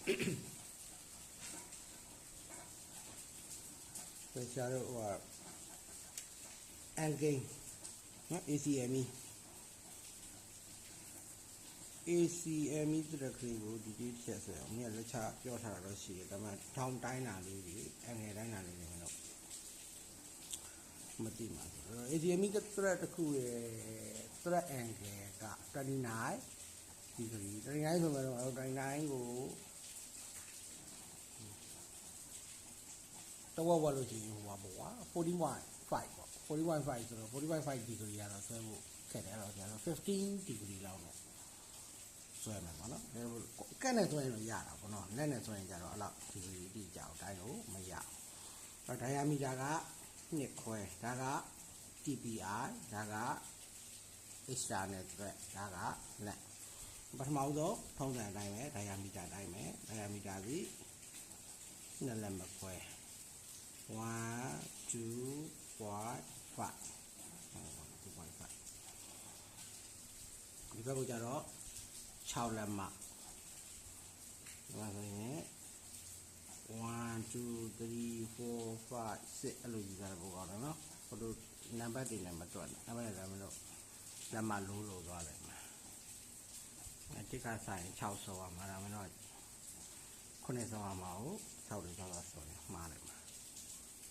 Bây giờ là Angame ACME ACME 这个可以我直接写出来，我们也是查调查到写，咱们ထောင်တိုင်းနာလေးတွေအငယ်တိုင်းနာလေးတွေတော့မသိပါဘူး ACME က thread တစ်ခုရဲ့ thread angle က29 degree 29ဆိုတော့29ကိုတော့ဝါလို့ရှိရင်ဟိုပါပေါ့41.5ပေါ့41.5ဆိုတော့41.5 degree ရတော့ဆွဲဖို့ခက်တယ်တော့ကျတော့15 degree လောက်တော့ဆွဲမယ်ပေါ့နော်ကက်နဲ့ဆွဲရင်တော့ရတာပေါ့နော်လက်နဲ့ဆွဲရင်ကျတော့အဲ့လောက် degree တိကျအောင်တိုင်းလို့မရဘူး diameter က2ခွဲဒါက TPI ဒါက external thread ဒါကလက်ပထမဆုံးထုံးစံအတိုင်းပဲ diameter တိုင်းပဲ diameter ပြီးနှစ်လက်မခွဲ 1 2.5 ဒီဘက်ကိုကြတော့6လက်မဒါဆိုရင်1 2 3 4 5 6အဲ့လိုယူကြတော့ကောင်းတယ်နော်ဟိုလိုနံပါတ်တွေနဲ့မတွက်နဲ့နံပါတ်တွေလည်းမလို့လက်မလို့လို့သွားတယ်မှာတိကဆိုင်6ဆောရမှာဒါမှတော့9ဆောရမှာကို6လေးဆောရင်မှားတယ်မှာ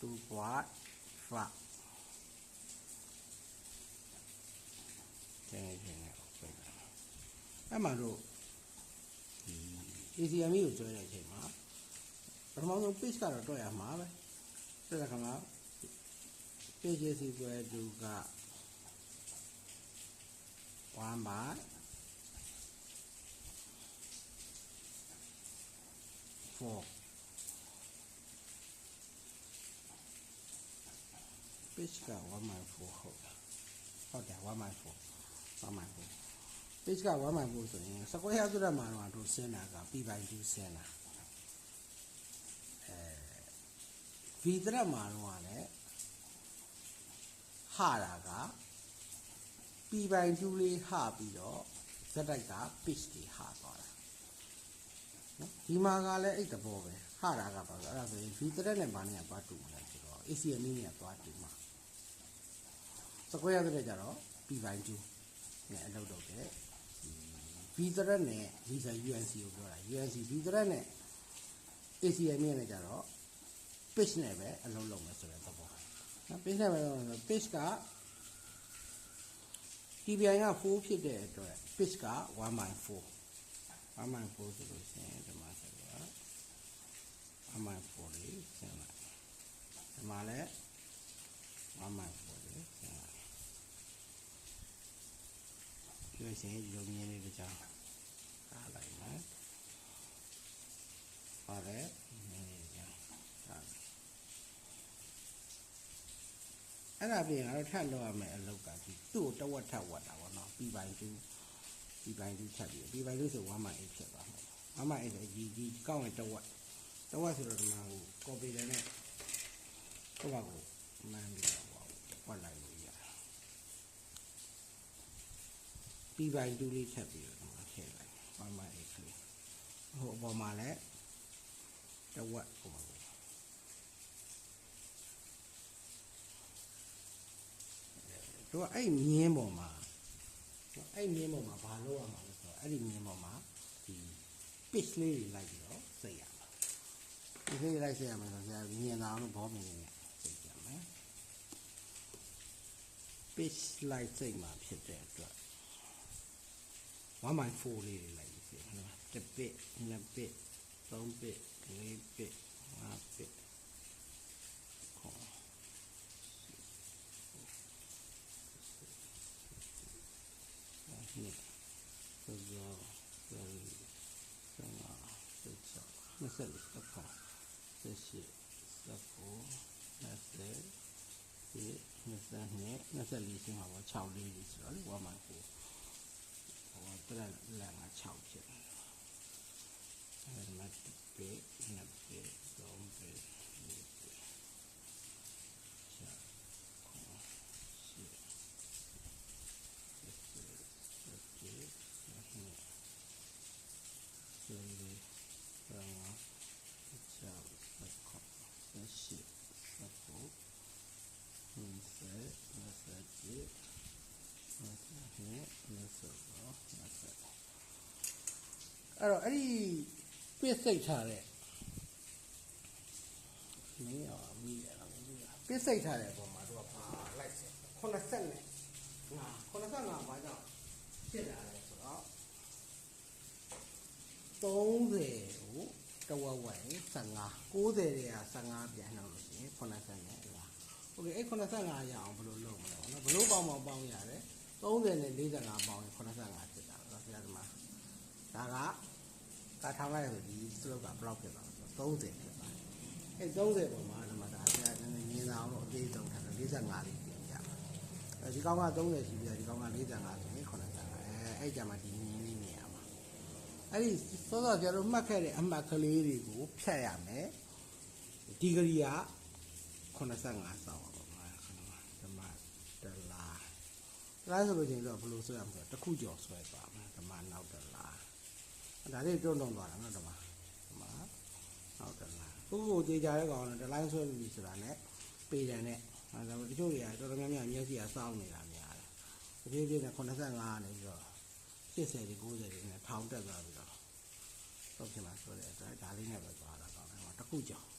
2.5 ကျင်းနေတယ်အဲ့မှာတို့ ACME ကိုကျွဲတဲ့အချိန်မှာပထမဆုံး page ကတော့တွက်ရမှာပဲတွက်တဲ့ခါမှာ page is equal to က 1 by 4 page က 1 by 4ဟုတ်တယ်1 by 4 page က 1 by 4ဆိုရင် square ရဆိုတဲ့မှာတော့တို့ဆင်းတာက p by 2ဆင်းတာv တဲ့မှာတော့လည်းဟာတာက p by 2လေးဟာပြီးတော့ဇက်တိုက်က page တွေဟာသွားတာနော်ဒီမှာကလည်းအဲ့တဘောပဲဟာတာကပါဆိုအဲ့ဒါဆိုရင် v တဲ့နဲ့ဘာနဲ့သွားတူမလဲဆိုတော့ ACME နဲ့သွားတူမှာ square ရတဲ့ကြတော့ p by 2နဲ့အလုပ်လုပ်တယ် v thread နဲ့ဒီဆို UNC ကိုပြောတာ UNC v thread နဲ့ ACME နဲ့ကြတော့ page နဲ့ပဲအလုပ်လုပ်မယ်ဆိုတဲ့သဘောနော် page နဲ့ပဲလုပ်မယ်ဆိုတော့ page က TPI က4ဖြစ်တဲ့အတွက် page က 1 by 4 1 by 4ဆိုလို့ရှိရင်ဒီမှာဆိုတော့1 by 4လေးဆင်းလိုက်ဒီမှာလည်း1 by 4လေးဆင်းလိုက်ပြောရှင်ရုံမြင်းလေးတစ်ချောင်းကားလိုက်မယ်ပါတယ်နည်းနည်းကြောင်းအဲ့ဒါပြင်တော့ထပ်လောက်ရမယ်အလုပ်ကဒီသူ့ကိုတဝက်ထပ်ဝတ်တာပေါ့နော် p by 2 ထပ်ပြီး p by 2ဆို1 by 8ဖြစ်သွားမှာ1 by 8ဆိုဒီကောက်ရင်တဝက်ဆိုတော့ဒီမှာဟို copy တယ်နဲ့ဟိုဘက်ကိုမှန်းပြီးတော့ဝတ်လိုက်လို့ရတယ် p by 2လေးထပ်ပြီးတော့ထည့်လိုက်1 by 8လေးဟိုအပေါ်မှာလည်းတဝက်ဟိုမှာတို့အဲ့မြင်းပေါ်မှာဘာလုပ်ရမှာလဲဆိုတော့အဲ့ဒီမြင်းပေါ်မှာဒီ page လေးတွေလိုက်ပြီးတော့စိတ်ရမှာ page လေးလိုက်စိတ်ရမှာဆိုတော့မြင်အောင်လို့ဘောမြင်နေစိတ်ရမယ် page လိုက်စိတ်မှာဖြစ်တဲ့အတွက်1 by 4လေးတွေလိုက်ပြီးစိတ်နော်တစ် bit 2 bit 3 bit 4 bit 5 bit so message okay this is the for message message လေးရှင်းပါဘော6လေးကြီးဆိုတော့လေ1 by 4ဟိုတက်လမ်းက6ဖြစ်တယ်အဲ့ဒါမှ1 bit 2 bit 3 bit 4 bit အဲ့တော့အဲ့ဒီပစ်စိတ်ထားတဲ့မင်းရောမီးရအောင်ပစ်စိတ်ထားတဲ့အပေါ်မှာသူကပါလိုက်စ80နဲ့85ဘာကြောင့်ဖြစ်လာလဲဆိုတော့30ကိုတဝက်ဝက်15 90တွေက15ပြန်နှုတ်လို့ရှိရင်80နဲ့ဟုတ်လားโอเคအဲ့85ရအောင်ဘယ်လိုလုပ်မလဲပေါ့နော်ဘယ်လိုပေါင်းရတယ်30နဲ့45ပေါင်းရင်85ဖြစ်တာဆိုတော့ဆရာသမားဒါကထားလိုက်ဆိုဒီစလုတ်ကဘယ်လောက်ဖြစ်သွားလဲဆိုတော့30ဖြစ်သွားတယ်အဲ့30ပုံမှာဒီမှာဒါဆရာနည်းနည်းမြင်အောင်လို့အသေးဆုံးထားတယ်45လေးပြင်ကြပါဒီကောင်က30ရှိပြီဒီကောင်က45ဆိုရင်85အဲ့ကြမှာဒီမြင်လေးမြင်ရမှာအဲ့ဒီစောစောကျတော့မှတ်ခဲ့တဲ့အမှတ်ကလေးတွေကိုဖြတ်ရမယ်ဒီဂရီက85ဆောင်းပါပါဓမ္မဒလာဆိုလို့ချင်းတော့ဘယ်လိုဆွဲရမလဲတစ်ခုကျော်ဆွဲသွားမယ်ဓမ္မနောက်ဒလာဒါလေးတွန်းတွန်းသွားတာနော်ဓမ္မနောက်ဒလာကိုကြေကြတဲ့ကောင်ကဒလိုင်းဆွဲပြီဆိုတာနဲ့ပေတယ်နဲ့ဒါပေမဲ့တချို့တွေကတော်တော်များများမျက်စိကစောင်းနေတာများတယ်ဒီပြည့်နဲ့85နေပြီးတော့80တွေ90တွေနဲ့ထောင်တက်သွားပြီးတော့တော့ဖြစ်မှာဆိုတဲ့အတွက်ဒါလေးနဲ့ပဲသွားတာကောင်းတယ်တစ်ခုကျော်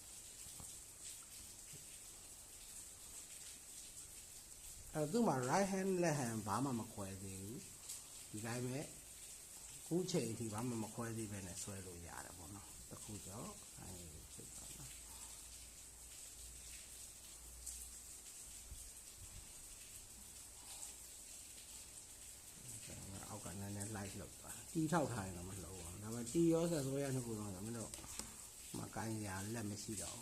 အဲ့သူ့မှာ right hand left hand ဘာမှမခွဲသေးဘူးဒီတိုင်းပဲခုချိန်အထိဘာမှမခွဲသေးပဲနဲ့ဆွဲလို့ရတယ်ပေါ့နော်တစ်ခုကျော်အဲ့ဒီဖြစ်သွားနော်အောက်ကနည်းနည်း light လောက်သွားတီးထောက်ထားရင်တော့မလှုပ်ဘူးဒါပေမဲ့တီးရောဆက်ဆွဲရနှစ်ခုတော့မင်းတို့မကိုင်းရလက်မရှိတော့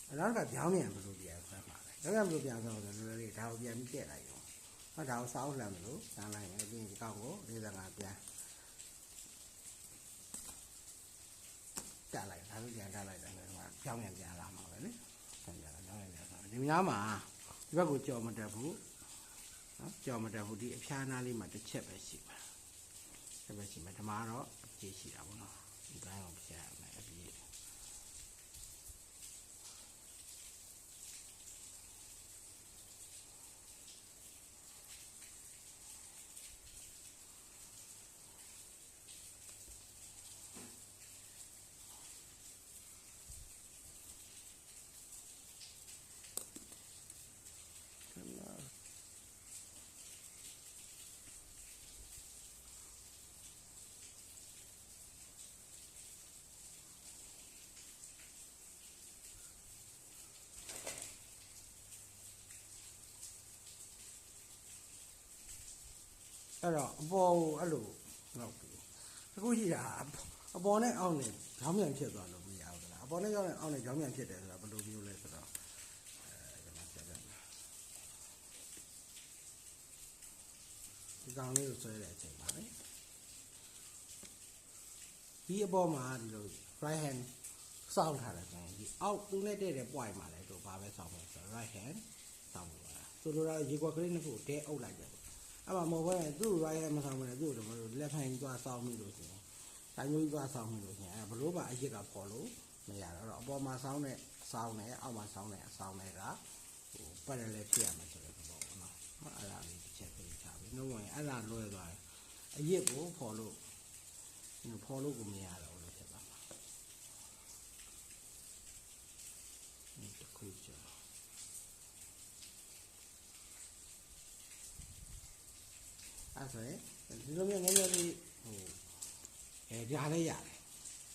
အဲ့တော့ကြောင်းမြန်ဘယ်လိုပြန်ဆွဲမှာလဲကြောင်းမြန်ဘယ်လိုပြန်ဆွဲလဲလွယ်လေးဒါကိုပြန်ပြီးပြက်လိုက်ရောဟောဒါကိုစောင်းလှမ်းမလို့စမ်းလိုက်ရင်ပြီးဒီကောက်ကို45ပြန်တက်လိုက်ဒါလို့ပြန်တက်လိုက်တယ်ကြောင်းမြန်ပြန်လာမှာပဲလေကြောင်းမြန်ပြန်ဒီများမှာဒီဘက်ကိုကြော်မတက်ဘူးနော်ကြော်မတက်ဘူးဒီအဖျားနားလေးမှာတစ်ချက်ပဲရှိပါတစ်ပဲရှိမယ်ဓမ္မတော့အပြည့်ရှိတာပေါ့နော်ဒီတိုင်းကိုပြရမယ်အပြည့်အဲ့တော့အပေါ်ကိုအဲ့လိုလောက်ပြီအခုရှိတာအပေါ်နဲ့အောက်နဲ့ကြောင်းမြန်ဖြစ်သွားလို့မရဘူးလားအပေါ်နဲ့ကြောင်းနဲ့အောက်နဲ့ကြောင်းမြန်ဖြစ်တယ်ဆိုတာဘယ်လိုမျိုးလဲဆိုတော့ဒီမှာဆက်တယ်ဒီကောင်လေးကိုဆွဲတဲ့အချိန်ပါလေဒီအပေါ်မှာဒီလို right hand စောင်းထားတယ်ဆိုရင်ဒီအောက်သူနဲ့တည့်တဲ့ point မှာလဲတော့ဘာပဲစောင်းမလဲဆိုတော့ right hand စောင်းလို့ရတာဆိုလိုတာရေကွက်ကလေးနှစ်ခုတဲအုပ်လိုက်တယ်အဲ့မှာမဟုတ်ဘူးသူ့ right hand မဆောင်ဘူးလေသူ့တို့ left hand သွားစောင်းမိလို့ရှိရင်တိုင်းမျိုးသွားစောင်းမိလို့ရှိရင်အဲ့ဘလို့ပါအရစ်ကပေါ်လို့မရတော့အပေါ်မှာစောင်းတဲ့စောင်းနဲ့အောက်မှာစောင်းတဲ့အစောင်းတွေကဟို parallel ဖြစ်ရမယ်ဆိုတဲ့သဘောပေါ့နော်အဲ့ဒါလေးတစ်ချက်ပြချပြီနှုတ်ဝင်အဲ့ဒါလွဲသွားတယ်အရစ်ကိုပေါ်လို့ကိုမရတော့လို့ဖြစ်သွားမှာဒီတစ်ခုကျော်အဲ့ဆိုရင်ဒီလိုမျိုးနည်းနည်းလေးဟိုကြားလဲရတယ်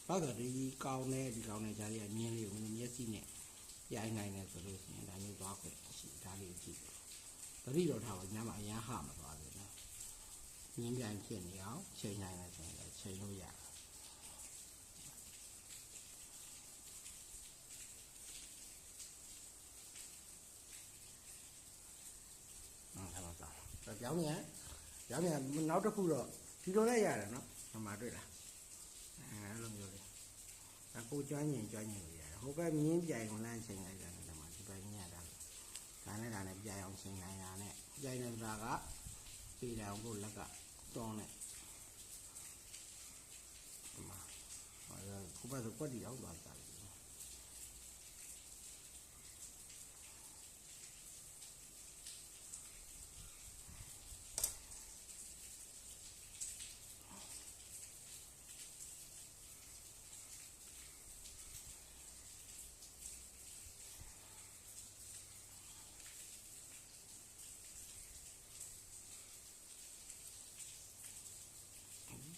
ဘာလို့ဒီကောင်းနဲ့ဒီကောင်းနဲ့ကြားရမြင်းလေးကိုမျက်စိနဲ့ရိုင်းနိုင်တယ်ဆိုလို့ရှိရင်ဒါမျိုးသွားခွင့်ရှိဒါလေးကြည့်တတိတော်ထားပါညမှာအရန်ဟမသွားဘူးနော်မြင်းပြန်ဖြစ်နေအောင်ချိန်နိုင်တယ်ဆိုရင်ချိန်လို့ရတယ်အဲ့ဒါပါကြောင်းမြန်နောက်တစ်ခုတော့ဒီလိုနဲ့ရတယ်နော်ဟိုမှာတွေ့လားအဲ့လိုမျိုးလေးအခုကျွမ်းကျင်လို့ရတယ်ဟိုဘက်မြင်းပြိုင်ကိုလမ်းချိန်လိုက်တယ်ဒီမှာဒီဘက်မြင်းရတာဒါနဲ့ပြိုင်အောင်ချိန်နိုင်တာနဲ့ပြိုင်နေတာကပြည်တယ်ကိုလက်ကတောင်းနဲ့ဒီမှာဟိုဘက်ဆိုကွက်တီအောင်သွားတာ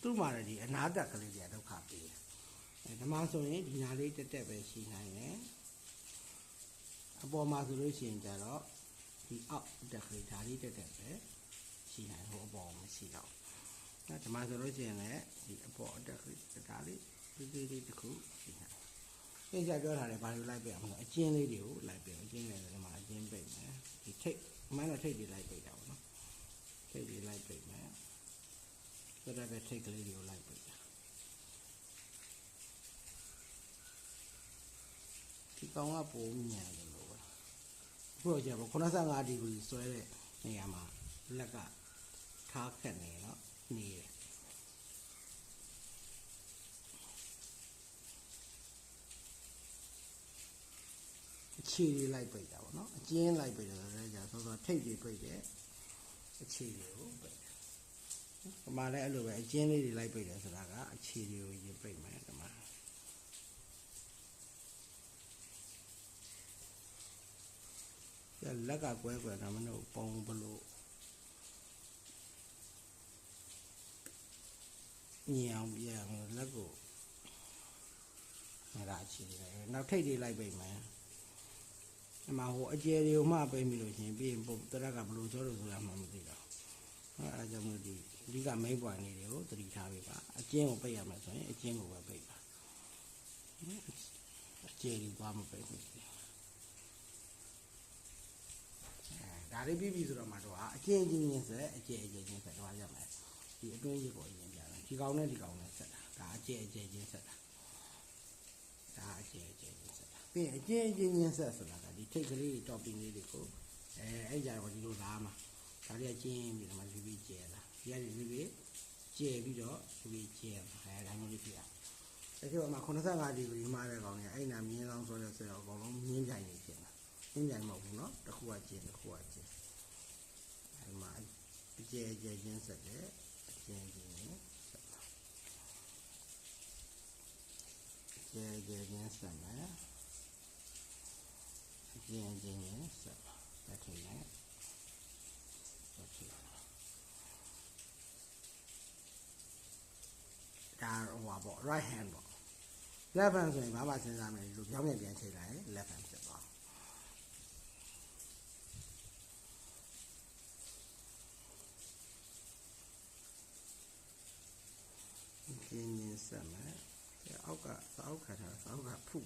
သူ့မှာလည်းအနာတက်ကလေးတွေဒုက္ခပေးတယ်ဓမ္မဆိုရင်ဒီနာလေးတက်တက်ပဲရှိနိုင်တယ်အပေါ်မှာဆိုလို့ရှိရင်ကြတော့ဒီအောက်တက်ကလေးဒါလေးတက်တက်ပဲရှိနိုင်ဟိုအပေါ်မရှိတော့ဓမ္မဆိုလို့ရှိရင်လည်းဒီအပေါ်တက်ကလေးဒါလေးဒီတစ်ခုရှိနိုင်သင်္ချာပြောထားတယ်ဘာလို့လိုက်ပြအောင်လဲအကျဉ်းလေးတွေကိုလိုက်ပြအကျဉ်းလေးတွေမှာအကျဉ်းပိတ်မယ်ဒီထိတ်မှန်းတော့ထိတ်တွေလိုက်ပိတ်တာပေါ့နော်ထိတ်တွေလိုက်ပိတ်မယ်ဆိုတော့ပဲထိတ်ကလေးတွေကိုလိုက်ပိတ်တာဒီကောင်ကပုံမြန်တယ်လို့ပဲခုတော့ကျတော့85ဒီဂရီဆွဲတဲ့နေရာမှာလက်ကထားခက်နေတော့နေတယ်အခြေလေးလိုက်ပိတ်တာပေါ့နော်အကျဉ်းလိုက်ပိတ်တယ်ဆိုတော့ကြာဆိုတော့ထိတ်တွေပိတ်တယ်အခြေလေးကိုပိတ်တယ်ဒီမှာလည်းအဲ့လိုပဲအကျဉ်းလေးတွေလိုက်ပိတ်တယ်ဆိုတာကအခြေလေးကိုရင်ပိတ်မယ်ဒီမှာလက်ကကွဲတာမလို့ပုံဘလို့ညင်အောင်ပြန်လက်ကိုအဲ့ဒါအခြေလေးပဲနောက်ထိတ်တွေလိုက်ပိတ်မယ်ဒီမှာဟိုအကျယ်တွေကိုမှပိတ်ပြီးလို့ရှင်ပြီးရင်ပုံတရက်ကဘလို့ကျော်လို့ဆိုတာမှမသိတော့အဲ့ဒါကြောင့်မို့ဒီအဓိကမိတ်ပွားနေတွေကိုသတိထားပေးပါအကျဉ်းကိုပိတ်ရမယ်ဆိုရင်အကျဉ်းကိုပဲပိတ်ပါအကျယ်တွေသွားမပိတ်ဘူးဒါလေးပြီးပြီဆိုတော့မှတော့အကျဉ်းချင်းဆက်အကျယ်ချင်းဆက်တော့ရမယ်ဒီအတွင်းကြီးကိုအရင်ပြတယ်ဒီကောင်နဲ့ဆက်တာဒါအကျယ်ချင်းဆက်တာဒါအကျယ်ချင်းဆက်တာပြီးအကျဉ်းချင်းဆက်ဆိုတာကဒီထိတ်ကလေး topping လေးတွေကိုအဲ့ကြတော့ဒီလိုလာမှာဒါလေးကျင်းပြီးတော့မှပြီးကျဲလာဒီကနေပြီးကျဲပြီးတော့ပြီးကျဲလာဒါမျိုးလေးပြရအဲ့ဒီမှာ85ဒီဂရီမှာတဲ့ကောင်เนี่ยအဲ့နာမြင်းဆောင်ဆိုတဲ့ဆက်တော့အကုန်လုံးမြင်းပြိုင်နေဖြစ်လာမြင်းပြိုင်မဟုတ်ဘူးเนาะတစ်ခုကကျင်းတစ်ခုကကျင်းအဲ့မှာအကျဲချင်းဆက်တယ်အကျဉ်းချင်းဆက်ပါကျဲချင်းဆက်မယ်အကျဉ်းချင်းဆက်ပါတက်ထိနေတက်ထိဒါဟိုပါပေါ့ right hand ပေါ့ left hand ဆိုရင်ဘာမှစဉ်းစားမနေလို့ပြောင်းပြန်ချိန်လိုက် left hand ဖြစ်သွားကျင်းချင်းဆက်မယ်အောက်ကစောက်ခါထားစောက်ကဖု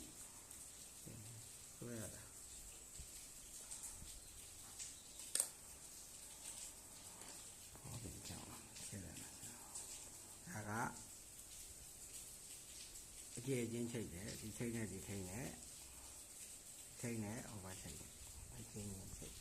ဆွဲရတာဟောဒီကြောင်ဆဲတယ်ဒါကအကျယ်ချင်းချိတ်တယ်ဒီချိတ်နဲ့ဒီထိတ်နဲ့ over ချိတ်တယ်အကျဉ်းချင်းချိတ်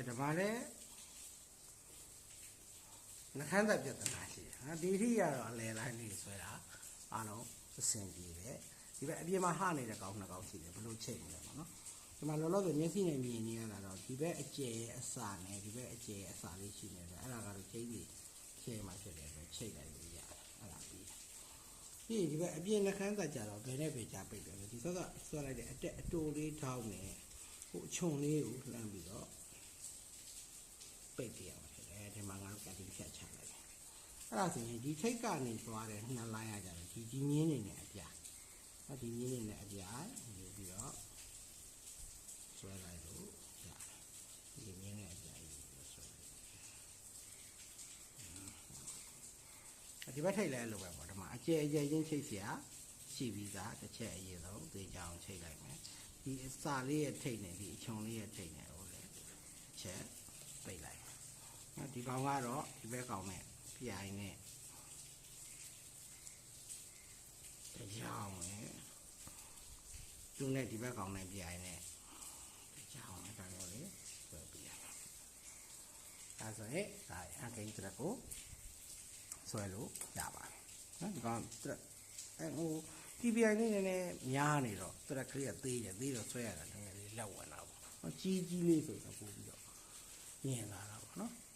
ဒါမှလည်းနှခမ်းသက်ပြဿနာရှိတယ်ဟာဒီထိကတော့အလဲလိုက်နေဆွဲတာအားလုံးအဆင်ပြေတယ်ဒီဘက်အပြင်မှာဟနေတဲ့ကောင်နှစ်ကောင်ရှိတယ်ဘလို့ချိန်နေလဲပေါ့နော်ဒီမှာလောလောဆယ်မျက်စိနဲ့မြင်နေရတာတော့ဒီဘက်အကျယ်အစနဲ့ဒီဘက်အကျယ်အစလေးရှိနေတယ်အဲ့ဒါကတော့ချိန်ပြီးချိန်မှဖြစ်တယ်ဆိုချိန်လိုက်လို့ရတယ်အဲ့ဒါပြီးပြီးဒီဘက်အပြင်နှခမ်းသက်ကြတော့ဘယ်နဲ့ပဲကြာပိတ်တယ်ဒီဆော့ဆွဲလိုက်တဲ့အတက်အတိုးလေးထောင်းနေဟိုအချုံလေးကိုလှမ်းပြီးတော့ပိတ်ပြရမှာဖြစ်တယ်ဒီမှာငါတို့ကတိဖြတ်ချလိုက်တယ်အဲ့ဒါဆိုရင်ဒီထိတ်ကနေသွားတဲ့နှစ်လိုင်းရကြတယ်ဒီမြင်းနေနဲ့အပြားဒီမြင်းနေနဲ့အပြားယူပြီးတော့ဆွဲလိုက်လို့ရတယ်ဒီမြင်းနဲ့အပြားယူပြီးတော့ဆွဲလိုက်ဒီဘက်ထိတ်လဲလို့ပဲပေါ့ဒီမှာအကျယ်ချင်းချိတ်เสียရှိပြီးသားတစ်ချက်အရင်ဆုံးသေချာအောင်ချိတ်လိုက်မယ်ဒီအစာလေးရဲ့ထိတ်နဲ့ဒီအချုံလေးရဲ့ထိတ်နဲ့ဟိုလေချက်ပိတ်လိုက်ဒီကောင်ကတော့ဒီဘက်ကောင်နဲ့ ပြိုင်နဲ့တရားဝင်သူနဲ့ဒီဘက်ကောင်နဲ့ပြိုင်နဲ့တရားဝင်ဒါမျိုးလေးဆွဲပြရမှာအဲဆိုရင်ဒါအကိန်းတက်ကိုဆွဲလို့ရပါတယ်နော်ဒီကောင်ဟို TPI နဲ့နည်းနည်းများနေတော့တရက်ကလေးကသေးတော့ဆွဲရတာနည်းနည်းလေးလက်ဝင်တာပေါ့။ကြီးလေးဆိုတော့ပို့ပြီးတော့မြင်လာတာပေါ့နော်။